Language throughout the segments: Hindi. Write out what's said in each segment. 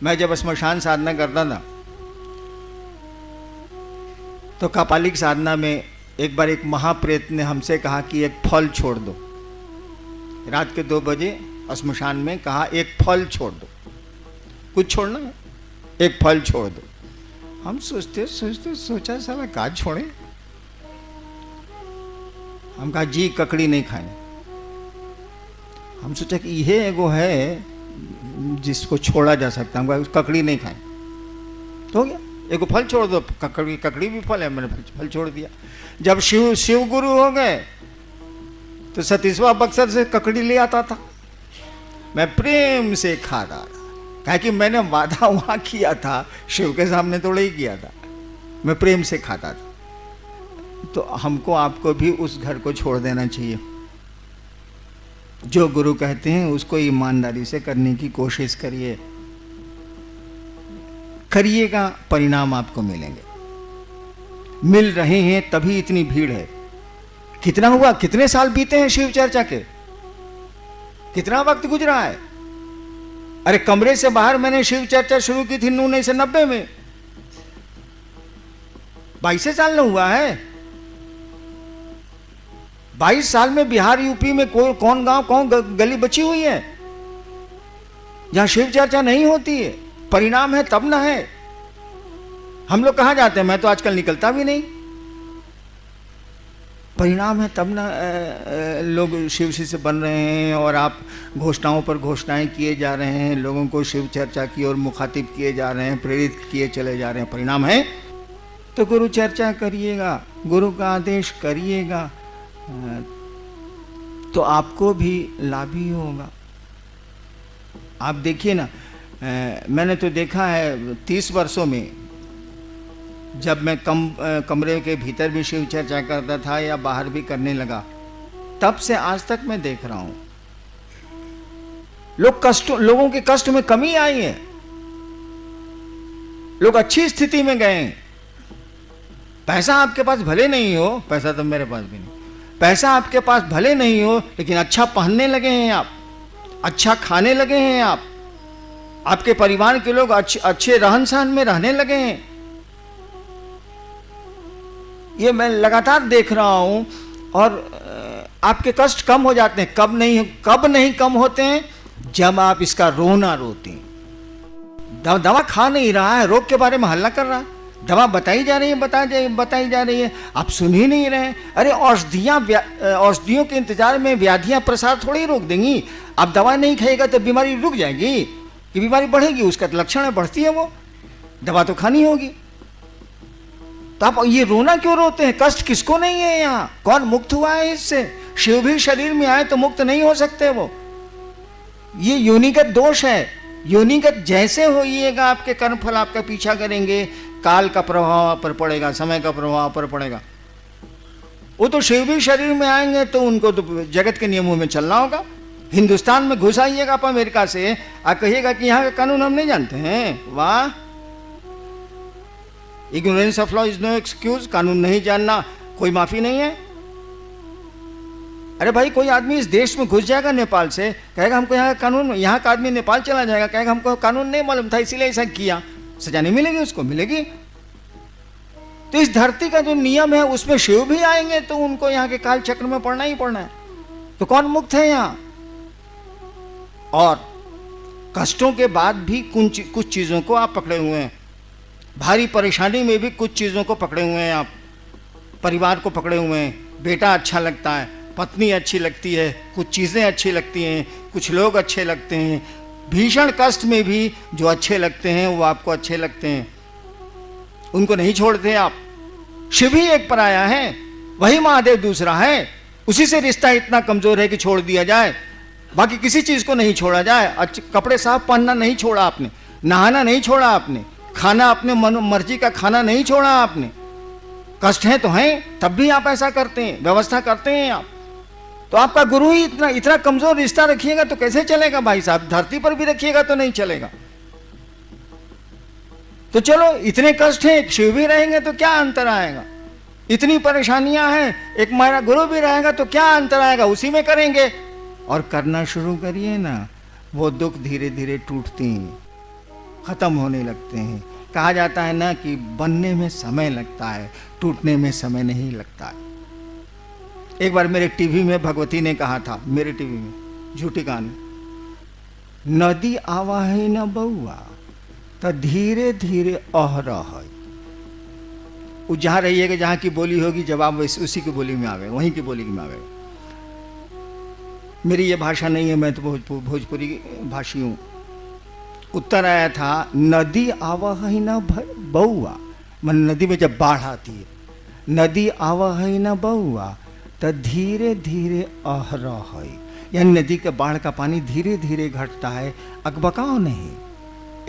मैं जब स्मशान साधना करता था तो कपालिक साधना में एक बार एक महाप्रेत ने हमसे कहा कि एक फल छोड़ दो। रात के 2 बजे स्मशान में कहा एक फल छोड़ दो, कुछ छोड़ना है, एक फल छोड़ दो। हम सोचते सोचते सोचा साला का छोड़े। हम कहा जी ककड़ी नहीं खाए। हम सोचा कि यह एगो है जिसको छोड़ा जा सकता है, हम कहा ककड़ी नहीं खाए तो हो गया, एगो फल छोड़ दो। ककड़ी भी फल है, मैंने फल छोड़ दिया। जब शिव गुरु हो गए तो सतीशवा बक्सर से ककड़ी ले आता था, मैं प्रेम से खाता था, कहा कि मैंने वादा वहां किया था, शिव के सामने थोड़ा ही किया था, मैं प्रेम से खाता था। तो हमको आपको भी उस घर को छोड़ देना चाहिए। जो गुरु कहते हैं उसको ईमानदारी से करने की कोशिश करिए, करिएगा, परिणाम आपको मिलेंगे। मिल रहे हैं तभी इतनी भीड़ है। कितना हुआ, कितने साल बीते हैं शिव चर्चा के, कितना वक्त गुजरा है। अरे कमरे से बाहर मैंने शिव चर्चा शुरू की थी 1990 में, 22 साल न हुआ है। 22 साल में बिहार यूपी में कौन गांव कौन गली बची हुई है जहां शिव चर्चा नहीं होती है। परिणाम है तब ना है। हम लोग कहां जाते हैं, मैं तो आजकल निकलता भी नहीं। परिणाम है तब ना लोग शिव से बन रहे हैं और आप घोषणाओं पर घोषणाएं किए जा रहे हैं, लोगों को शिव चर्चा की ओर मुखातिब किए जा रहे हैं, प्रेरित किए चले जा रहे हैं। परिणाम है तो गुरु चर्चा करिएगा, गुरु का आदेश करिएगा, तो आपको भी लाभ ही होगा। आप देखिए ना, मैंने तो देखा है 30 वर्षों में, जब मैं कमरे के भीतर भी शिव चर्चा करता था या बाहर भी करने लगा, तब से आज तक मैं देख रहा हूं लोगों के कष्ट में कमी आई है, लोग अच्छी स्थिति में गए हैं। पैसा आपके पास भले नहीं हो, पैसा तो मेरे पास भी नहीं, पैसा आपके पास भले नहीं हो, लेकिन अच्छा पहनने लगे हैं आप, अच्छा खाने लगे हैं आप, आपके परिवार के लोग अच्छे रहन सहन में रहने लगे हैं। ये मैं लगातार देख रहा हूं। और आपके कष्ट कम हो जाते हैं। कब नहीं कम होते हैं, जब आप इसका रोना रोते हैं। दवा खा नहीं रहा है, रोग के बारे में हल्ला कर रहा है, दवा बताई जा रही है, बताई जा रही है, आप सुन ही नहीं रहे। अरे औषधियों के इंतजार में व्याधियां प्रसार थोड़ी रोक देंगी। आप दवा नहीं खाएगा तो बीमारी रुक जाएगी कि बीमारी बढ़ेगी, उसका लक्षण है बढ़ती है, वो दवा तो खानी होगी। तो आप ये रोना क्यों रोते हैं? कष्ट किसको नहीं है यहाँ? कौन मुक्त हुआ है इससे? शिव भी शरीर में आए तो मुक्त नहीं हो सकते वो। ये योनिगत दोष है। योनिगत जैसे होइएगा, आपके कर्मफल आपका पीछा करेंगे, काल का प्रभाव पर पड़ेगा, समय का प्रभाव पर पड़ेगा। वो तो शिव भी शरीर में आएंगे तो उनको तो जगत के नियमों में चलना होगा। हिंदुस्तान में घुस आइएगा आप अमेरिका से, आप कहिएगा कि यहाँ का कानून हम नहीं जानते हैं। वाह, ignorance of law is no excuse. कानून नहीं जानना कोई माफी नहीं है। अरे भाई, कोई आदमी इस देश में घुस जाएगा नेपाल से, कहेगा हमको यहाँ का कानून, यहाँ का आदमी नेपाल चला जाएगा, कहेगा हमको कानून नहीं मालूम था इसीलिए ऐसा किया, सजा नहीं मिलेगी उसको? मिलेगी। तो इस धरती का जो नियम है उसमें शिव भी आएंगे तो उनको यहाँ के काल चक्र में पड़ना ही पड़ना है। तो कौन मुक्त है यहाँ? और कष्टों के बाद भी कुछ चीजों को आप पकड़े हुए हैं। भारी परेशानी में भी कुछ चीजों को पकड़े हुए हैं आप। परिवार को पकड़े हुए हैं। बेटा अच्छा लगता है, पत्नी अच्छी लगती है, कुछ चीजें अच्छी लगती हैं, कुछ लोग अच्छे लगते हैं। भीषण कष्ट में भी जो अच्छे लगते हैं वो आपको अच्छे लगते हैं, उनको नहीं छोड़ते आप। शिव ही एक पराया है, वही महादेव दूसरा है। उसी से रिश्ता इतना कमजोर है कि छोड़ दिया जाए, बाकी किसी चीज को नहीं छोड़ा जाए। कपड़े साफ पहनना नहीं छोड़ा आपने, नहाना नहीं छोड़ा आपने, खाना अपने मर्जी का खाना नहीं छोड़ा आपने। कष्ट है तो हैं, तब भी आप ऐसा करते हैं, व्यवस्था करते हैं आप। तो आपका गुरु ही इतना कमजोर रिश्ता रखिएगा तो कैसे चलेगा भाई साहब? धरती पर भी रखिएगा तो नहीं चलेगा। तो चलो, इतने कष्ट हैं, शिव भी रहेंगे तो क्या अंतर आएगा? इतनी परेशानियां हैं, एक हमारा गुरु भी रहेगा तो क्या अंतर आएगा? उसी में करेंगे। और करना शुरू करिए ना, वो दुख धीरे धीरे टूटती हैं, खत्म होने लगते हैं। कहा जाता है ना कि बनने में समय लगता है, टूटने में समय नहीं लगता है। एक बार मेरे टीवी में भगवती ने कहा था, मेरे टीवी में, झूठी कहानी, नदी आवा है न बउआ तो धीरे धीरे अह रहा है। वो जहाँ रहिएगा, जहाँ की बोली होगी, जवाब उसी की बोली में आ गए, वहीं की बोली में आ गए। मेरी ये भाषा नहीं है, मैं तो भोजपुरी भाषी हूँ। उत्तर आया था, नदी आवा है न बउआ, मन नदी में जब बाढ़ आती है, नदी आवा है न बउआ तो धीरे धीरे अह रहा है, यानी नदी के बाढ़ का पानी धीरे धीरे घटता है, अकबकाओ नहीं।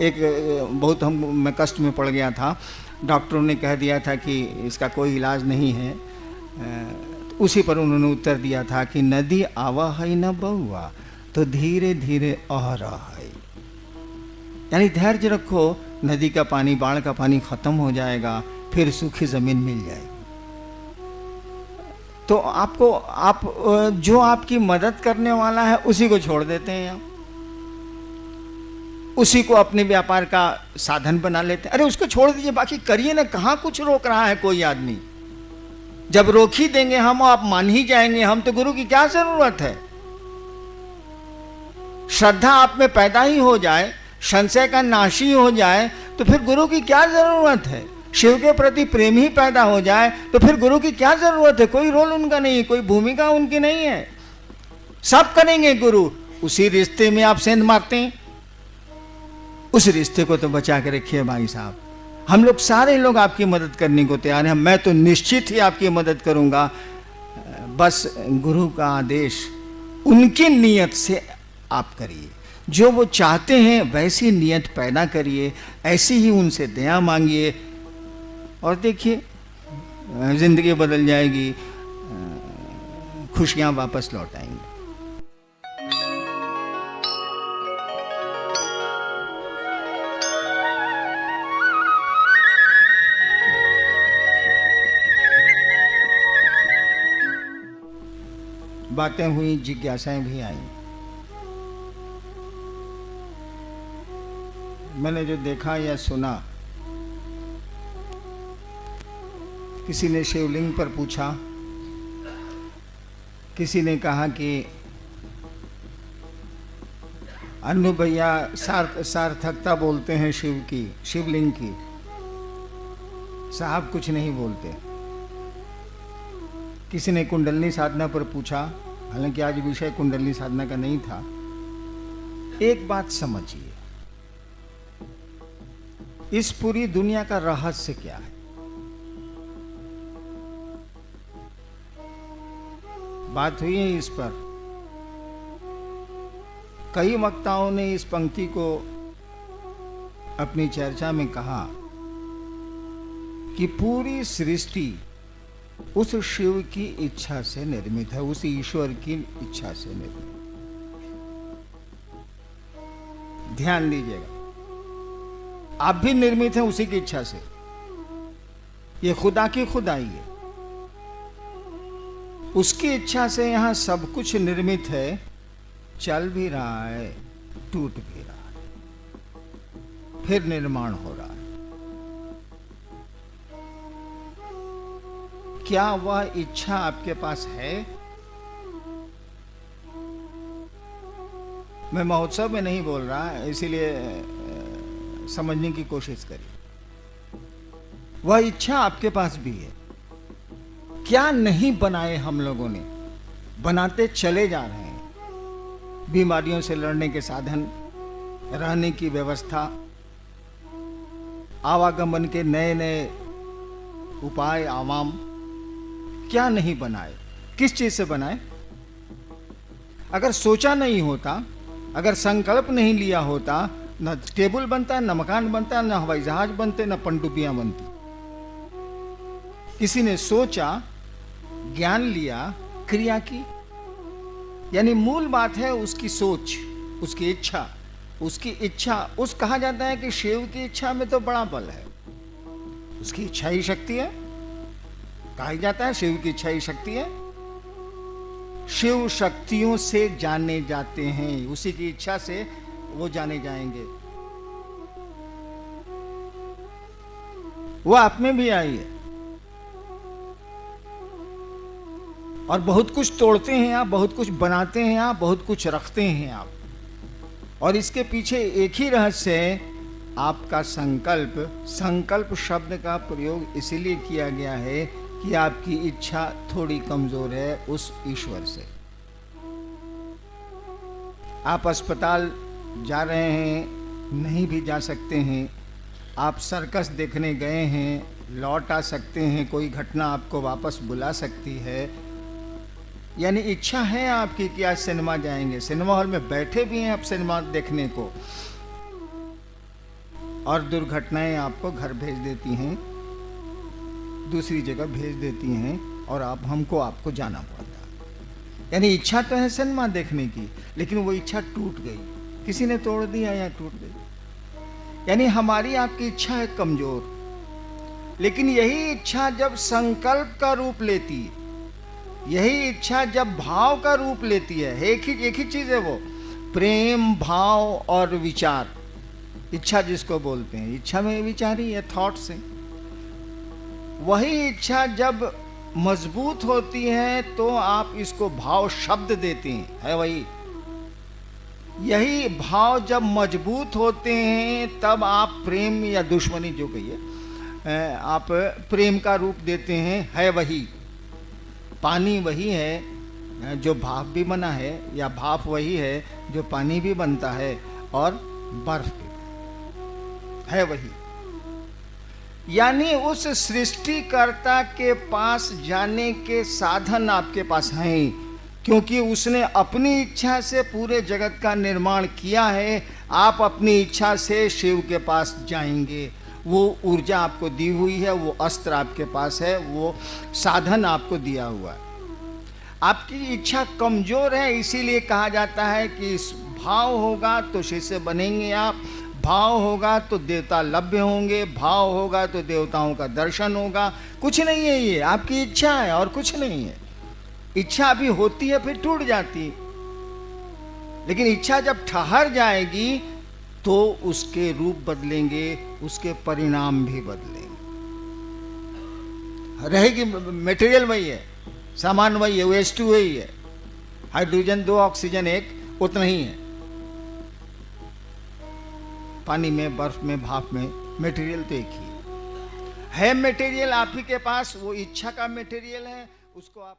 एक बहुत मैं कष्ट में पड़ गया था, डॉक्टरों ने कह दिया था कि इसका कोई इलाज नहीं है। उसी पर उन्होंने उत्तर दिया था कि नदी आवा है न बउआ तो धीरे धीरे अह रहा है, यानी धैर्य रखो, नदी का पानी, बाढ़ का पानी खत्म हो जाएगा, फिर सूखी जमीन मिल जाएगी। तो आपको जो आपकी मदद करने वाला है उसी को छोड़ देते हैं, आप उसी को अपने व्यापार का साधन बना लेते हैं। अरे उसको छोड़ दीजिए, बाकी करिए ना, कहाँ कुछ रोक रहा है कोई आदमी। जब रोक ही देंगे हम, आप मान ही जाएंगे हम, तो गुरु की क्या जरूरत है। श्रद्धा आप में पैदा ही हो जाए, संशय का नाशी हो जाए, तो फिर गुरु की क्या जरूरत है। शिव के प्रति प्रेम ही पैदा हो जाए तो फिर गुरु की क्या जरूरत है। कोई रोल उनका नहीं है, कोई भूमिका उनकी नहीं है, सब करेंगे गुरु। उसी रिश्ते में आप सेंध मारते हैं, उस रिश्ते को तो बचा के रखिए भाई साहब। हम लोग सारे लोग आपकी मदद करने को तैयार हैं, मैं तो निश्चित ही आपकी मदद करूंगा। बस गुरु का आदेश उनकी नियत से आप करिए, जो वो चाहते हैं वैसी नियत पैदा करिए, ऐसी ही उनसे दया मांगिए, और देखिए जिंदगी बदल जाएगी, खुशियां वापस लौट आएंगी। बातें हुई, जिज्ञासाएं भी आई। मैंने जो देखा या सुना, किसी ने शिवलिंग पर पूछा, किसी ने कहा कि अन्नू भैया सार्थकता बोलते हैं शिव की, शिवलिंग की, साहब कुछ नहीं बोलते। किसी ने कुंडलनी साधना पर पूछा, हालांकि आज विषय कुंडलनी साधना का नहीं था। एक बात समझिए, इस पूरी दुनिया का रहस्य क्या है। बात हुई है इस पर, कई वक्ताओं ने इस पंक्ति को अपनी चर्चा में कहा कि पूरी सृष्टि उस शिव की इच्छा से निर्मित है, उस ईश्वर की इच्छा से निर्मित। ध्यान दीजिएगा, आप भी निर्मित हैं उसी की इच्छा से। ये खुदा की खुदाई है, उसकी इच्छा से यहां सब कुछ निर्मित है, चल भी रहा है, टूट भी रहा है, फिर निर्माण हो रहा है। क्या वह इच्छा आपके पास है? मैं महोत्सव में नहीं बोल रहा, इसीलिए समझने की कोशिश करिए। वह इच्छा आपके पास भी है। क्या नहीं बनाए हम लोगों ने, बनाते चले जा रहे हैं। बीमारियों से लड़ने के साधन, रहने की व्यवस्था, आवागमन के नए नए उपाय, आवाम, क्या नहीं बनाए। किस चीज से बनाए? अगर सोचा नहीं होता, अगर संकल्प नहीं लिया होता, न टेबल बनता, न मकान बनता, न हवाई जहाज बनते, न पनडुब्बियां बनती। किसी ने सोचा, ज्ञान लिया, क्रिया की, यानी मूल बात है उसकी सोच, उसकी इच्छा। उसकी इच्छा, उस कहा जाता है कि शिव की इच्छा में तो बड़ा बल है, उसकी इच्छा ही शक्ति है। कहा जाता है शिव की इच्छा ही शक्ति है। शिव शक्तियों से जाने जाते हैं, उसी की इच्छा से वो जाने जाएंगे। वो आप में भी आई है। और बहुत कुछ तोड़ते हैं आप, बहुत कुछ बनाते हैं आप, बहुत कुछ रखते हैं आप। और इसके पीछे एक ही रहस्य है, आपका संकल्प। संकल्प शब्द का प्रयोग इसीलिए किया गया है कि आपकी इच्छा थोड़ी कमजोर है उस ईश्वर से। आप अस्पताल जा रहे हैं, नहीं भी जा सकते हैं। आप सर्कस देखने गए हैं, लौट आ सकते हैं। कोई घटना आपको वापस बुला सकती है। यानी इच्छा है आपकी कि आज सिनेमा जाएंगे, सिनेमा हॉल में बैठे भी हैं आप सिनेमा देखने को, और दुर्घटनाएं आपको घर भेज देती हैं, दूसरी जगह भेज देती हैं, और आपको जाना पड़ता। यानी इच्छा तो है सिनेमा देखने की, लेकिन वो इच्छा टूट गई, किसी ने तोड़ दिया या टूट गई। यानी हमारी आपकी इच्छा है कमजोर, लेकिन यही इच्छा जब संकल्प का रूप लेती है, यही इच्छा जब भाव का रूप लेती है, एक ही चीज है वो, प्रेम, भाव और विचार। इच्छा जिसको बोलते हैं, इच्छा में विचार ही है, थॉट्स है। वही इच्छा जब मजबूत होती है तो आप इसको भाव शब्द देते हैं, है वही। यही भाव जब मजबूत होते हैं तब आप प्रेम या दुश्मनी जो कहिए आप प्रेम का रूप देते हैं, है वही। पानी वही है जो भाप भी बना है, या भाप वही है जो पानी भी बनता है, और बर्फ भी है वही। यानी उस सृष्टिकर्ता के पास जाने के साधन आपके पास हैं, क्योंकि उसने अपनी इच्छा से पूरे जगत का निर्माण किया है। आप अपनी इच्छा से शिव के पास जाएंगे। वो ऊर्जा आपको दी हुई है, वो अस्त्र आपके पास है, वो साधन आपको दिया हुआ है। आपकी इच्छा कमजोर है, इसीलिए कहा जाता है कि इस भाव होगा तो शिष्य बनेंगे आप, भाव होगा तो देवता लभ्य होंगे, भाव होगा तो देवताओं का दर्शन होगा। कुछ नहीं है, ये आपकी इच्छा है और कुछ नहीं है। इच्छा अभी होती है फिर टूट जाती है, लेकिन इच्छा जब ठहर जाएगी तो उसके रूप बदलेंगे, उसके परिणाम भी बदलेंगे। रहेगी मटेरियल वही है, सामान वही है, वेस्ट वही है, हाइड्रोजन 2 ऑक्सीजन 1 उतना ही है। पानी में, बर्फ में, भाप में मटेरियल तो एक ही है। मटेरियल आप ही के पास, वो इच्छा का मटेरियल है, उसको आप